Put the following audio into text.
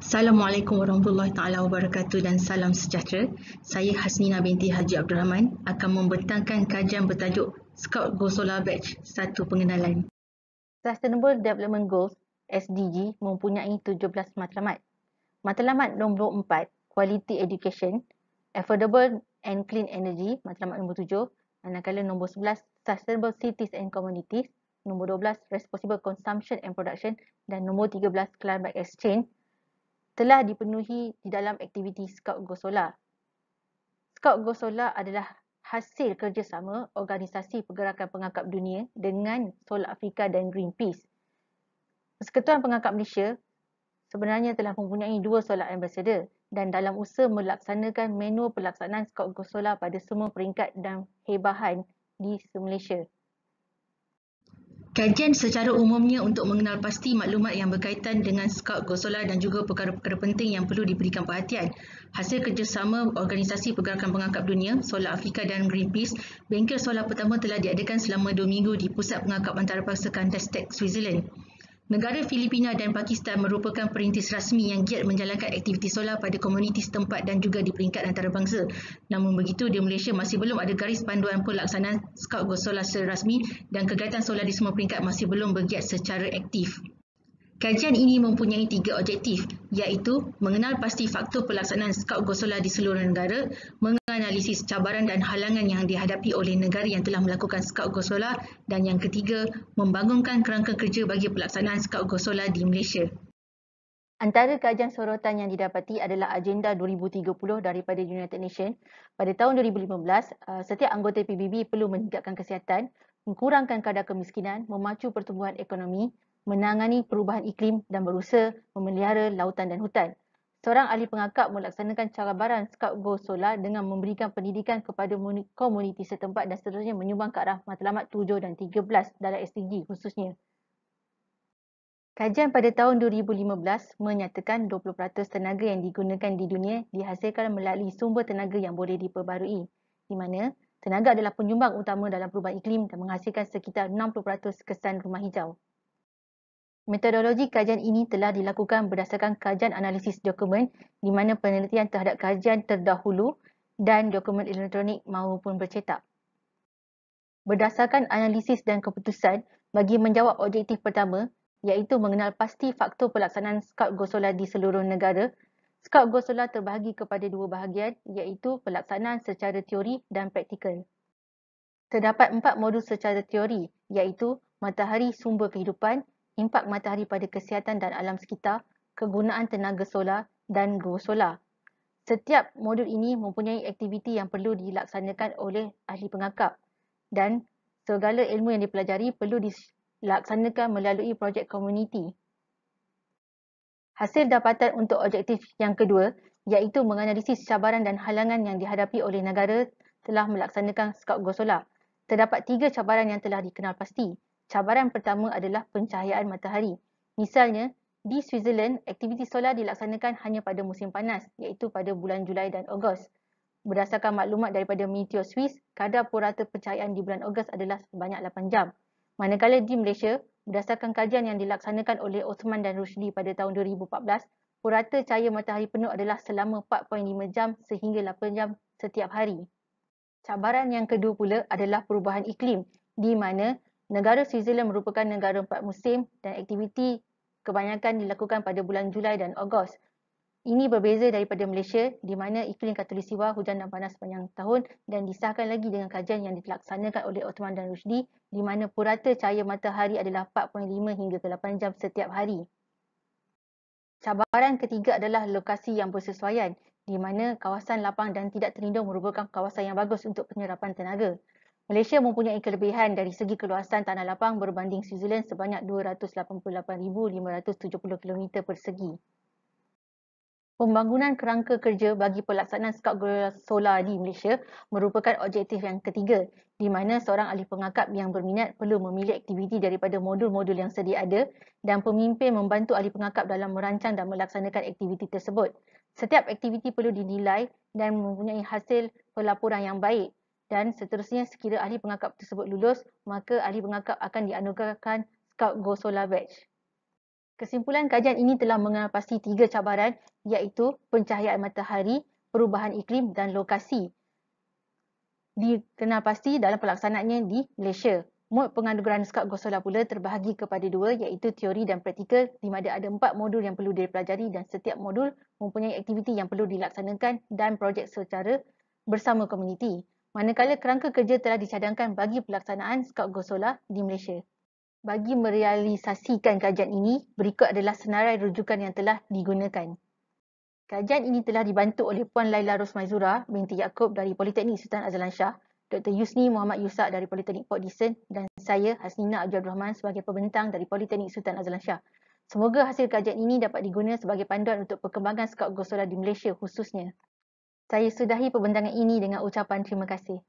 Assalamualaikum warahmatullahi taala wabarakatuh dan salam sejahtera. Saya Hasnina binti Haji Abdul Rahman akan membentangkan kajian bertajuk Scout Go Solar Batch 1 Pengenalan. Sustainable Development Goals (SDG) mempunyai 17 matlamat. Matlamat nombor 4, Quality Education, Affordable and Clean Energy, matlamat nombor 7, manakala nombor 11, Sustainable Cities and Communities, nombor 12, Responsible Consumption and Production dan nombor 13, Climate Exchange telah dipenuhi di dalam aktiviti Scout Go Solar. Scout Go Solar adalah hasil kerjasama Organisasi Pergerakan Pengangkap Dunia dengan Solar Afrika dan Greenpeace. Persekutuan Pengangkap Malaysia sebenarnya telah mempunyai 2 solar ambassador dan dalam usaha melaksanakan manual pelaksanaan Scout Go Solar pada semua peringkat dan hebahan di Malaysia. Kajian secara umumnya untuk mengenal pasti maklumat yang berkaitan dengan Scout Go Solar dan juga perkara-perkara penting yang perlu diberikan perhatian. Hasil kerjasama Organisasi Pergerakan Pengangkap Dunia, Solar Afrika dan Greenpeace, bengkel solar pertama telah diadakan selama 2 minggu di Pusat Pengangkap Antarabangsa Kandastek, Switzerland. Negara Filipina dan Pakistan merupakan perintis rasmi yang giat menjalankan aktiviti solar pada komuniti setempat dan juga di peringkat antarabangsa. Namun begitu, di Malaysia masih belum ada garis panduan pelaksanaan Scout Go Solar secara rasmi dan kegiatan solar di semua peringkat masih belum bergiat secara aktif. Kajian ini mempunyai 3 objektif, iaitu mengenal pasti faktor pelaksanaan Scout Go Solar di seluruh negara, menganalisis cabaran dan halangan yang dihadapi oleh negara yang telah melakukan Scout Go Solar, dan yang ketiga, membangunkan kerangka kerja bagi pelaksanaan Scout Go Solar di Malaysia. Antara kajian sorotan yang didapati adalah Agenda 2030 daripada United Nations. Pada tahun 2015, setiap anggota PBB perlu meningkatkan kesihatan, mengurangkan kadar kemiskinan, memacu pertumbuhan ekonomi, menangani perubahan iklim dan berusaha memelihara lautan dan hutan. Seorang ahli pengakap melaksanakan cabaran Scout Go Solar dengan memberikan pendidikan kepada komuniti setempat dan seterusnya menyumbang ke arah matlamat 7 dan 13 dalam SDG khususnya. Kajian pada tahun 2015 menyatakan 20% tenaga yang digunakan di dunia dihasilkan melalui sumber tenaga yang boleh diperbarui, di mana tenaga adalah penyumbang utama dalam perubahan iklim dan menghasilkan sekitar 60% kesan rumah hijau. Metodologi kajian ini telah dilakukan berdasarkan kajian analisis dokumen di mana penelitian terhadap kajian terdahulu dan dokumen elektronik maupun bercetak. Berdasarkan analisis dan keputusan bagi menjawab objektif pertama, iaitu mengenal pasti faktor pelaksanaan Scout Go Solar di seluruh negara, Scout Go Solar terbahagi kepada 2 bahagian, iaitu pelaksanaan secara teori dan praktikal. Terdapat 4 modul secara teori, iaitu matahari sumber kehidupan, impak matahari pada kesihatan dan alam sekitar, kegunaan tenaga solar dan Go Solar. Setiap modul ini mempunyai aktiviti yang perlu dilaksanakan oleh ahli pengakap dan segala ilmu yang dipelajari perlu dilaksanakan melalui projek komuniti. Hasil dapatan untuk objektif yang kedua iaitu menganalisis cabaran dan halangan yang dihadapi oleh negara telah melaksanakan Scout Go Solar. Terdapat 3 cabaran yang telah dikenal pasti. Cabaran pertama adalah pencahayaan matahari. Misalnya, di Switzerland, aktiviti solar dilaksanakan hanya pada musim panas, iaitu pada bulan Julai dan Ogos. Berdasarkan maklumat daripada Meteor Swiss, kadar purata pencahayaan di bulan Ogos adalah sebanyak 8 jam. Manakala di Malaysia, berdasarkan kajian yang dilaksanakan oleh Osman dan Rushdie pada tahun 2014, purata cahaya matahari penuh adalah selama 4.5 jam sehingga 8 jam setiap hari. Cabaran yang kedua pula adalah perubahan iklim, di mana negara Switzerland merupakan negara 4 musim dan aktiviti kebanyakan dilakukan pada bulan Julai dan Ogos. Ini berbeza daripada Malaysia di mana iklim khatulistiwa, hujan dan panas sepanjang tahun dan disahkan lagi dengan kajian yang dilaksanakan oleh Osman dan Rushdie di mana purata cahaya matahari adalah 4.5 hingga ke 8 jam setiap hari. Cabaran ketiga adalah lokasi yang bersesuaian di mana kawasan lapang dan tidak terlindung merupakan kawasan yang bagus untuk penyerapan tenaga. Malaysia mempunyai kelebihan dari segi keluasan tanah lapang berbanding Switzerland sebanyak 288,570 km persegi. Pembangunan kerangka kerja bagi pelaksanaan Scout Go Solar di Malaysia merupakan objektif yang ketiga, di mana seorang ahli pengakap yang berminat perlu memilih aktiviti daripada modul-modul yang sedia ada dan pemimpin membantu ahli pengakap dalam merancang dan melaksanakan aktiviti tersebut. Setiap aktiviti perlu dinilai dan mempunyai hasil pelaporan yang baik dan seterusnya sekira ahli pengakap tersebut lulus, maka ahli pengakap akan dianugerahkan Scout Go Solar Badge. Kesimpulan kajian ini telah mengenal pasti 3 cabaran iaitu pencahayaan matahari, perubahan iklim dan lokasi. Dikenal pasti dalam pelaksanaannya di Malaysia. Mod penganugerahan Skot Gosola pula terbahagi kepada 2 iaitu teori dan praktikal di mana ada 4 modul yang perlu dipelajari dan setiap modul mempunyai aktiviti yang perlu dilaksanakan dan projek secara bersama komuniti. Manakala kerangka kerja telah dicadangkan bagi pelaksanaan Skot Gosola di Malaysia. Bagi merealisasikan kajian ini, berikut adalah senarai rujukan yang telah digunakan. Kajian ini telah dibantu oleh Puan Laila Rosmaizura binti Yaakob dari Politeknik Sultan Azlan Shah, Dr. Yusni Muhammad Yusak dari Politeknik Port Dickson dan saya Hasnina Abdul Rahman sebagai pembentang dari Politeknik Sultan Azlan Shah. Semoga hasil kajian ini dapat digunakan sebagai panduan untuk perkembangan Skot Gosola di Malaysia khususnya. Saya sudahi pembentangan ini dengan ucapan terima kasih.